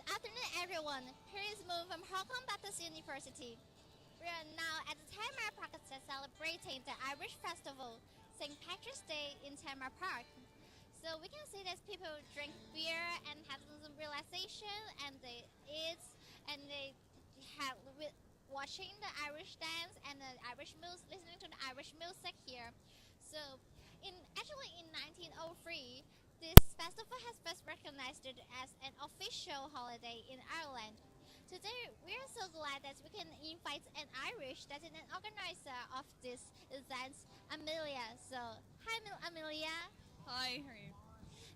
Good afternoon, everyone. Here is Moon from Hong Kong Baptist University. We are now at the Tamar Park celebrating the Irish Festival, St. Patrick's Day in Tamar Park. So we can see that people drink beer and have some relaxation, and they eat, and they have watching the Irish dance and the Irish music, listening to the Irish music here. So, in 1903, this festival has first recognized it as an official holiday in Ireland. Today, we are so glad that we can invite an Irish that is an organizer of this event, Amelia. So, hi, Amelia. Hi, how are you?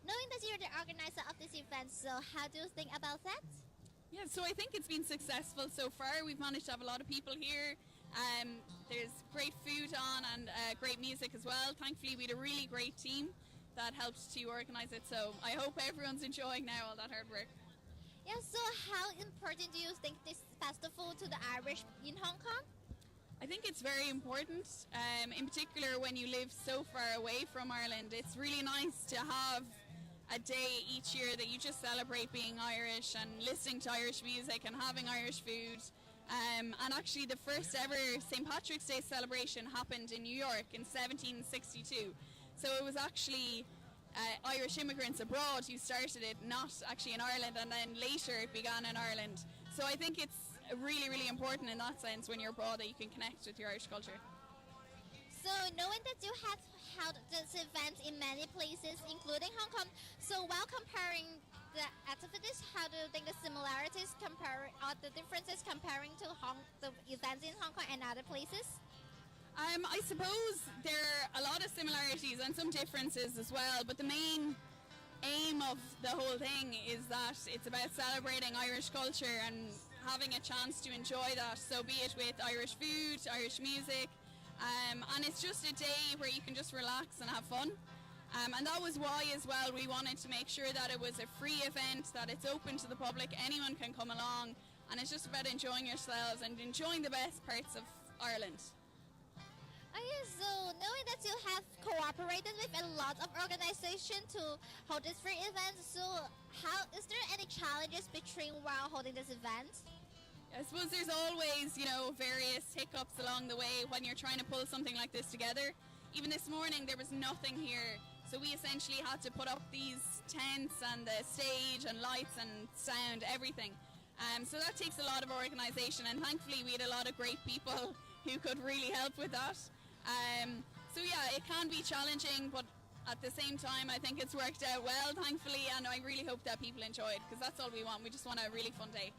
Knowing that you're the organizer of this event, so how do you think about that? Yeah, so I think it's been successful so far. We've managed to have a lot of people here. There's great food on and great music as well. Thankfully, we had a really great team that helped to organise it. So I hope everyone's enjoying now all that hard work. Yeah, so how important do you think this festival to the Irish in Hong Kong? I think it's very important, in particular when you live so far away from Ireland. It's really nice to have a day each year that you just celebrate being Irish and listening to Irish music and having Irish food. And actually the first ever St. Patrick's Day celebration happened in New York in 1762. So it was actually Irish immigrants abroad who started it, not actually in Ireland, and then later it began in Ireland. So I think it's really, really important in that sense when you're abroad that you can connect with your Irish culture. So knowing that you have held this event in many places, including Hong Kong, so while comparing the activities, how do you think the similarities compare or the differences comparing to the events in Hong Kong and other places? I suppose there are a lot of similarities and some differences as well, but the main aim of the whole thing is that it's about celebrating Irish culture and having a chance to enjoy that, so be it with Irish food, Irish music, and it's just a day where you can just relax and have fun. And that was why as well we wanted to make sure that it was a free event, that it's open to the public, anyone can come along, and it's just about enjoying yourselves and enjoying the best parts of Ireland. Oh yes, so knowing that you have cooperated with a lot of organizations to hold this free event, so how is there any challenges between while holding this event? I suppose there's always, various hiccups along the way when you're trying to pull something like this together. Even this morning there was nothing here, so we essentially had to put up these tents and the stage and lights and sound, everything. So that takes a lot of organisation, and thankfully we had a lot of great people who could really help with that. So yeah, it can be challenging, but at the same time I think it's worked out well, thankfully, and I really hope that people enjoy it, because that's all we want. We just want a really fun day.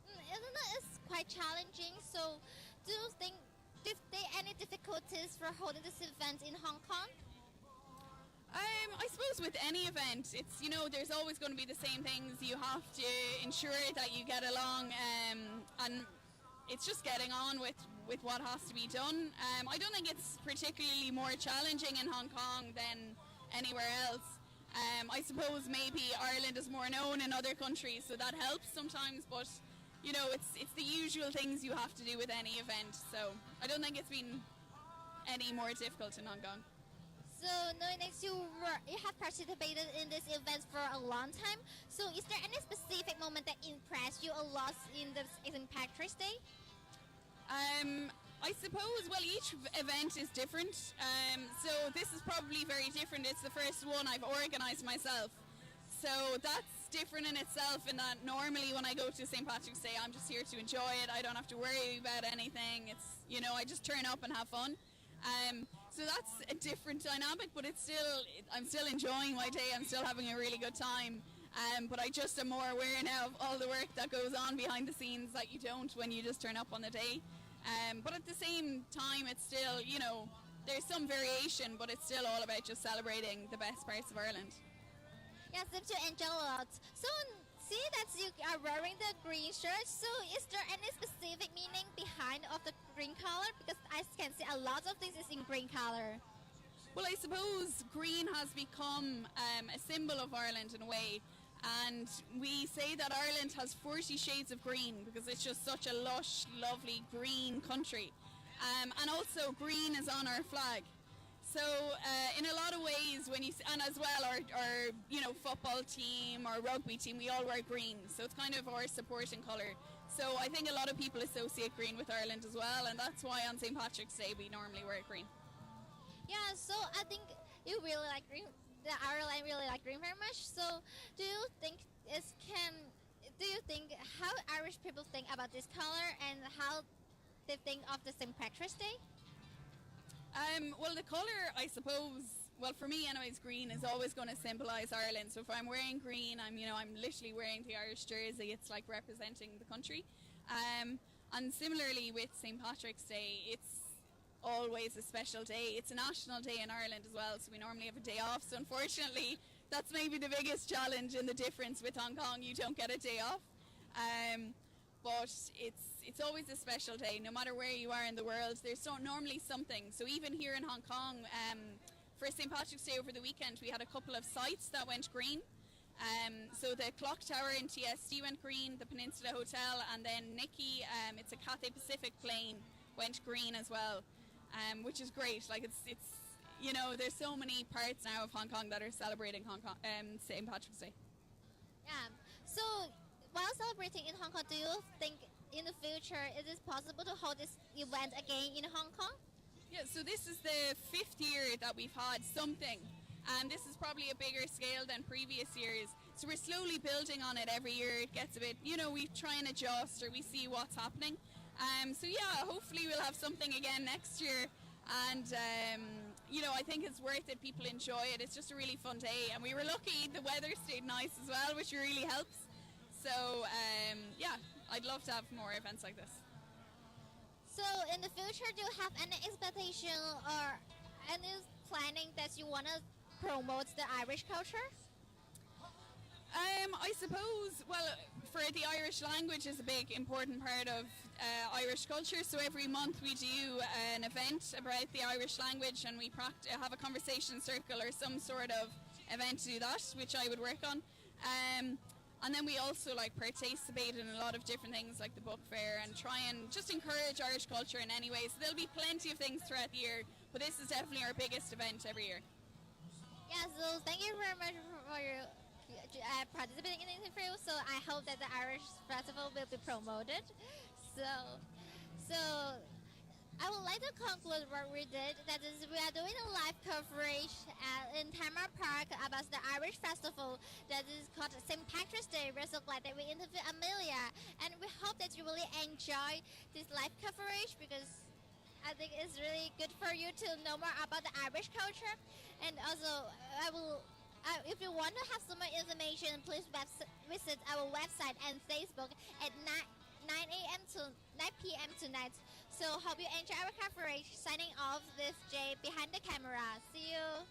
Isn't it? It's quite challenging, so do you think there any difficulties for holding this event in Hong Kong? I suppose with any event, it's, there's always going to be the same things. You have to ensure that you get along, and it's just getting on with what has to be done. I don't think it's particularly more challenging in Hong Kong than anywhere else. I suppose maybe Ireland is more known in other countries, so that helps sometimes, but it's the usual things you have to do with any event, so I don't think it's been any more difficult in Hong Kong. So knowing that you have participated in this event for a long time, so is there any specific moment that impressed you a lot in the St. Patrick's Day? I suppose, well, each event is different, so this is probably very different. It's the first one I've organised myself, so that's different in itself, in that normally when I go to St. Patrick's Day I'm just here to enjoy it. I don't have to worry about anything. It's, I just turn up and have fun. So that's a different dynamic, but I'm still enjoying my day. I'm still having a really good time. But I just am more aware now of all the work that goes on behind the scenes that you don't when you just turn up on the day. But at the same time, it's still, there's some variation, but it's still all about just celebrating the best parts of Ireland. Yes, seem to enjoy a lot. So see that you are wearing the green shirt, so is there any specific meaning behind of the green color? Because I can see a lot of things is in green color. Well, I suppose green has become a symbol of Ireland in a way, and we say that Ireland has 40 shades of green because it's just such a lush, lovely green country. And also green is on our flag. So in a lot of ways, when you and as well our football team or rugby team, we all wear green. So it's kind of our supporting colour. So I think a lot of people associate green with Ireland as well, and that's why on St. Patrick's Day we normally wear green. Yeah, so I think you really like green. The Ireland really like green very much. So do you think Do you think how Irish people think about this color and how they think of the St. Patrick's Day? Well, the colour, I suppose, well, for me anyways, green is always going to symbolise Ireland. So if I'm wearing green, I'm literally wearing the Irish jersey. It's like representing the country. And similarly with St. Patrick's Day, it's always a special day. It's a national day in Ireland as well, so we normally have a day off. So unfortunately, that's maybe the biggest challenge and the difference with Hong Kong. You don't get a day off. But it's always a special day, no matter where you are in the world. There's normally something. So even here in Hong Kong, for St. Patrick's Day over the weekend, we had a couple of sites that went green. So the Clock Tower in TSD went green, the Peninsula Hotel, and then Nikki, it's a Cathay Pacific plane, went green as well, which is great. Like it's there's so many parts now of Hong Kong that are celebrating St. Patrick's Day. Yeah. So while celebrating in Hong Kong, do you think in the future is it possible to hold this event again in Hong Kong? Yeah, so this is the 5th year that we've had something, and this is probably a bigger scale than previous years. So we're slowly building on it every year. It gets a bit, we try and adjust or we see what's happening. So yeah, hopefully we'll have something again next year. And, I think it's worth it. People enjoy it. It's just a really fun day. And we were lucky. The weather stayed nice as well, which really helps. So, yeah, I'd love to have more events like this. So in the future, do you have any expectation or any planning that you want to promote the Irish culture? I suppose, well, for the Irish language is a big important part of Irish culture. So every month we do an event about the Irish language, and we have a conversation circle or some sort of event to do that, which I would work on. And then we also participate in a lot of different things like the book fair and try and just encourage Irish culture in any way. So there'll be plenty of things throughout the year, but this is definitely our biggest event every year. Yeah, so thank you very much for your participating in the interview. So I hope that the Irish Festival will be promoted. So I would like to conclude what we did. That is, we are doing a live coverage in Tamar Park about the Irish Festival that is called St. Patrick's Day. We're so glad that we interviewed Amelia, and we hope that you really enjoy this live coverage because I think it's really good for you to know more about the Irish culture. And also, if you want to have some more information, please visit our website and Facebook at 9 a.m. to 9 p.m. tonight. So hope you enjoy our coverage. Signing off, this Jay behind the camera. See you.